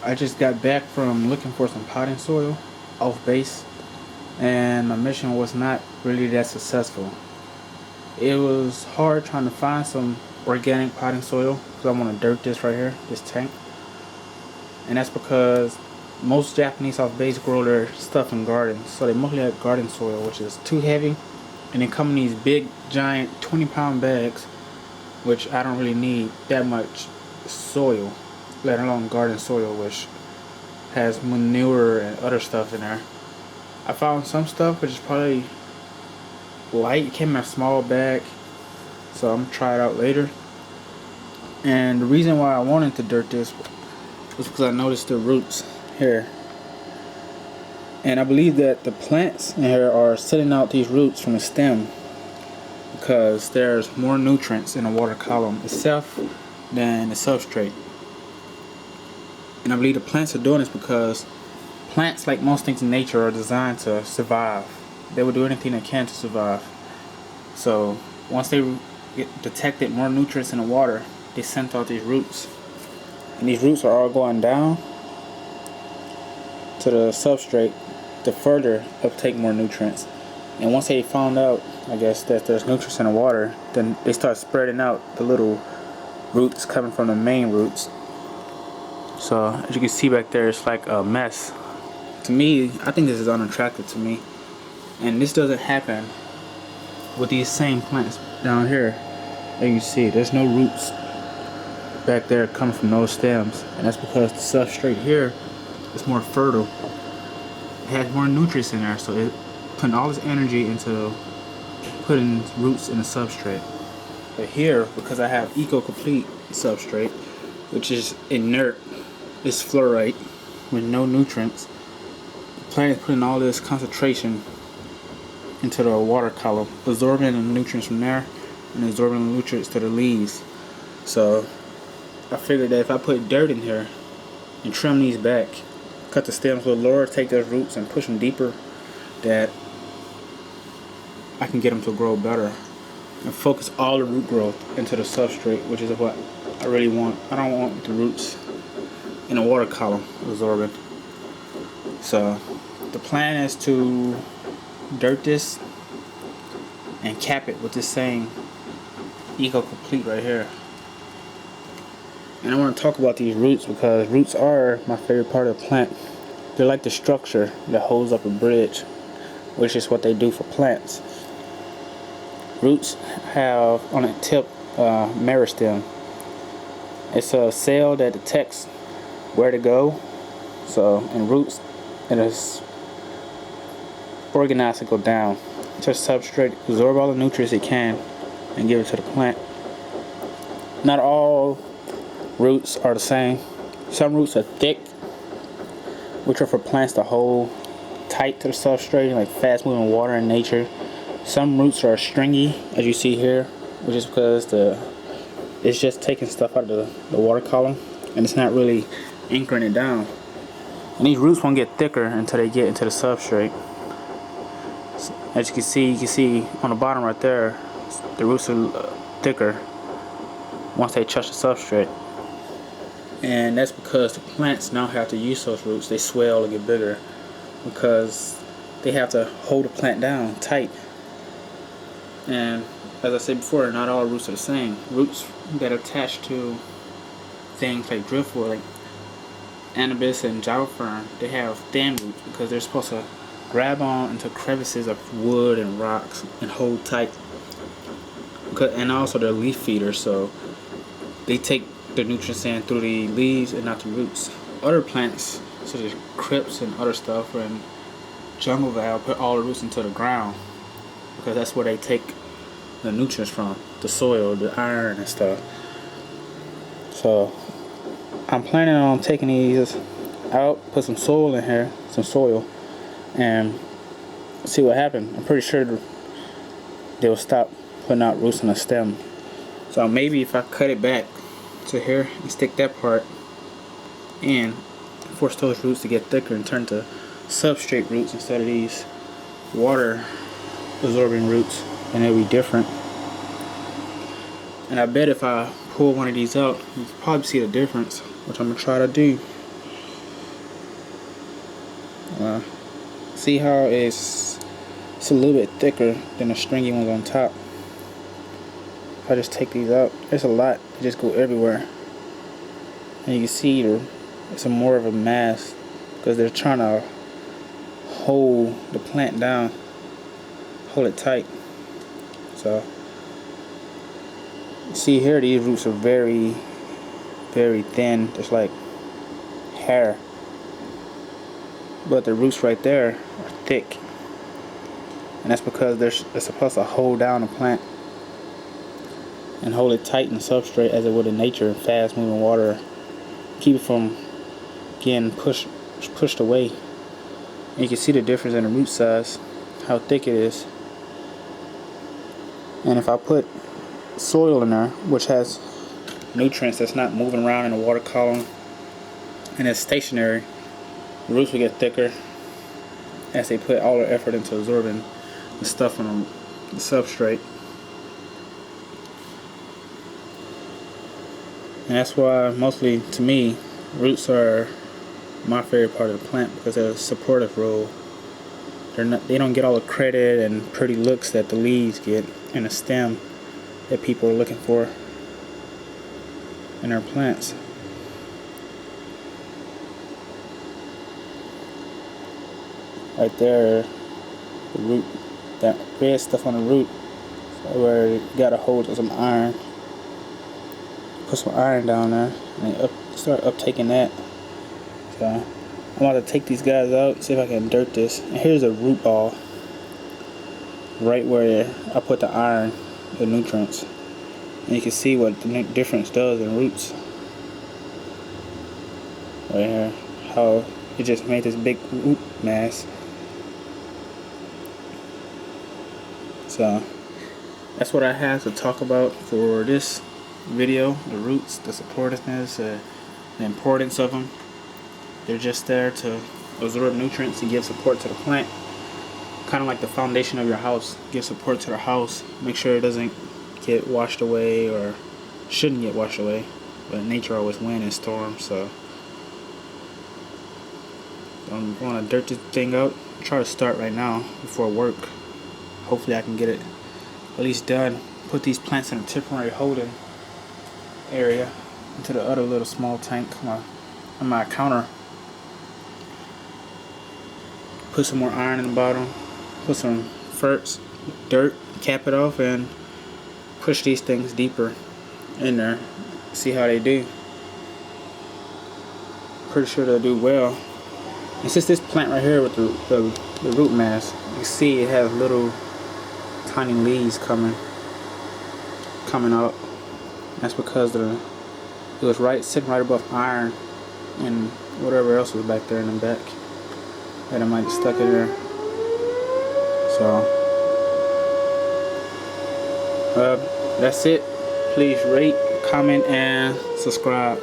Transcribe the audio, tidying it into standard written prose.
I just got back from looking for some potting soil off base, and my mission was not really that successful. It was hard trying to find some organic potting soil because I want to dirt this right here, this tank, and that's because most Japanese off base grow their stuff in gardens, so they mostly have garden soil, which is too heavy, and they come in these big, giant 20-pound bags, which I don't really need that much soil, let alone garden soil, which has manure and other stuff in there. I found some stuff which is probably light. It came in a small bag, so I'm gonna try it out later. And the reason why I wanted to dirt this was because I noticed the roots here, and I believe that the plants in here are setting out these roots from the stem because there's more nutrients in the water column itself than the substrate. And I believe the plants are doing this because plants, like most things in nature, are designed to survive. They will do anything they can to survive. So once they detected more nutrients in the water, they sent out these roots. And these roots are all going down to the substrate to further uptake more nutrients. And once they found out, I guess, that there's nutrients in the water, then they start spreading out the little roots coming from the main roots. So as you can see back there, it's like a mess. To me, I think this is unattractive to me. And this doesn't happen with these same plants down here. As you see, there's no roots back there coming from those stems. And that's because the substrate here is more fertile. It has more nutrients in there, so it's putting all this energy into putting roots in the substrate. But here, because I have Eco-Complete substrate, which is inert, it's fluorite with no nutrients, the plant is putting all this concentration into the water column, absorbing the nutrients from there and absorbing the nutrients to the leaves. So I figured that if I put dirt in here and trim these back, cut the stems a little lower, take those roots and push them deeper, that I can get them to grow better and focus all the root growth into the substrate, which is what I really want. I don't want the roots in the water column absorbing. So the plan is to dirt this and cap it with this same Eco-Complete right here. And I want to talk about these roots because roots are my favorite part of the plant. They're like the structure that holds up a bridge, which is what they do for plants. Roots have on the tip meristem. It's a cell that detects where to go. So in roots, it is organized to go down to the substrate, absorb all the nutrients it can, and give it to the plant. Not all roots are the same. Some roots are thick, which are for plants to hold tight to the substrate, like fast moving water in nature. Some roots are stringy, as you see here, which is because it's just taking stuff out of the water column and it's not really anchoring it down. And these roots won't get thicker until they get into the substrate. So, as you can see on the bottom right there, the roots are thicker once they touch the substrate. And that's because the plants now have to use those roots. They swell and get bigger because they have to hold the plant down tight. And as I said before, not all roots are the same. Roots that attach to things like driftwood, like anubis and java fern, they have thin roots because they're supposed to grab on into crevices of wood and rocks and hold tight. And also they're leaf feeders, so they take the nutrients in through the leaves and not the roots. Other plants, such as crips and other stuff, and jungle val, put all the roots into the ground because that's where they take the nutrients from, the soil, the iron and stuff. So I'm planning on taking these out, put some soil in here, and see what happens. I'm pretty sure they'll stop putting out roots in the stem. So maybe if I cut it back to here and stick that part in, force those roots to get thicker and turn to substrate roots instead of these water absorbing roots, and it'll be different. And I bet if I pull one of these out, you can probably see the difference, which I'm gonna try to do. See how it's a little bit thicker than the stringy ones on top. If I just take these out, there's a lot. They just go everywhere. And you can see it's more of a mass because they're trying to hold the plant down, hold it tight. So see here, these roots are very, very thin, just like hair. But the roots right there are thick, and that's because they're supposed to hold down the plant and hold it tight in the substrate as it would in nature in fast moving water. Keep it from getting pushed away. And you can see the difference in the root size, how thick it is. And if I put soil in there, which has nutrients that's not moving around in the water column and it's stationary, the roots will get thicker as they put all their effort into absorbing the stuff on the substrate. And that's why, mostly to me, roots are my favorite part of the plant, because they're a supportive role. They don't get all the credit and pretty looks that the leaves get and the stem that people are looking for in their plants. Right there, the root, that red stuff on the root, where you gotta hold some iron. Put some iron down there and start uptaking that. So I'm about to take these guys out, see if I can dirt this. And here's a root ball, right where I put the iron, the nutrients. And you can see what the difference does in roots. Right here, how it just made this big root mass. So that's what I have to talk about for this video. The roots, the supportiveness, the importance of them. They're just there to absorb nutrients and give support to the plant. Kind of like the foundation of your house. Give support to the house. Make sure it doesn't get washed away, or shouldn't get washed away. But nature always wins in storms, so I'm going to dirt this thing out. Try to start right now before work. Hopefully I can get it at least done. Put these plants in a temporary holding area into the other little small tank on my counter. Put some more iron in the bottom. Put some dirt, cap it off, and push these things deeper in there. See how they do. Pretty sure they'll do well. It's just this plant right here with the root mass. You see it has little tiny leaves coming up. That's because it was sitting right above iron and whatever else was back there in the back that I might have stuck in there. So that's it. Please rate, comment, and subscribe.